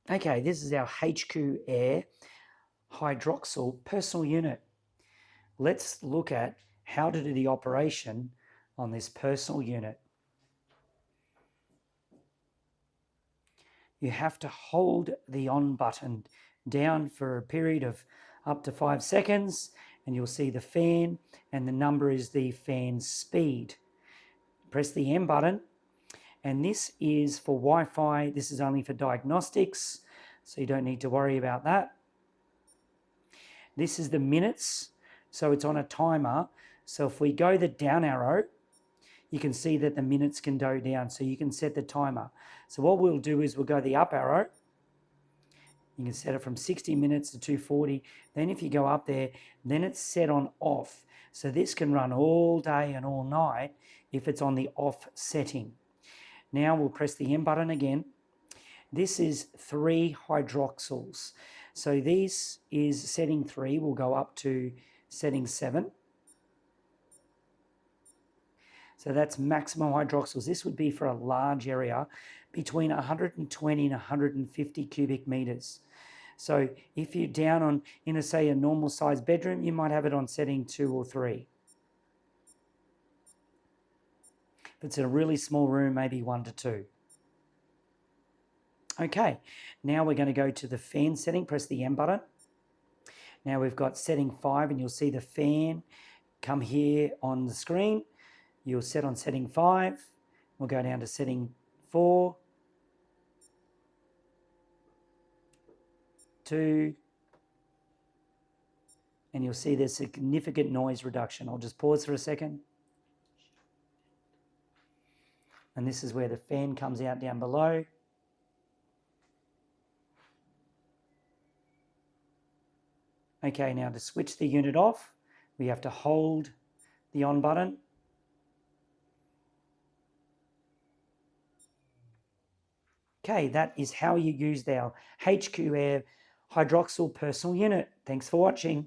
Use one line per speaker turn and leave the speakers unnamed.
Okay, this is our HQ Air Hydroxyl personal unit. Let's look at how to do the operation on this personal unit. You have to hold the on button down for a period of up to 5 seconds, and you'll see the fan, and the number is the fan speed. Press the M button, and this is for Wi-Fi. This is only for diagnostics, so you don't need to worry about that. This is the minutes, so it's on a timer. So if we go the down arrow, you can see that the minutes can go down, so you can set the timer. So what we'll do is we'll go the up arrow. You can set it from 60 minutes to 240. Then if you go up there, then it's set on off. So this can run all day and all night if it's on the off setting. Now we'll press the M button again. This is 3 hydroxyls. So this is setting 3. We'll go up to setting 7. So that's maximum hydroxyls. This would be for a large area between 120 and 150 cubic meters. So if you're down on, in a, say, a normal sized bedroom, you might have it on setting 2 or 3. If it's a really small room, maybe 1 to 2. Okay, now we're going to go to the fan setting. Press the M button. Now we've got setting 5, and you'll see the fan come here on the screen. You'll set on setting 5. We'll go down to setting 4, 2, and you'll see there's significant noise reduction. I'll just pause for a second. And this is where the fan comes out down below. Okay, now to switch the unit off, we have to hold the on button. Okay, that is how you use our HQ Air Hydroxyl personal unit. Thanks for watching.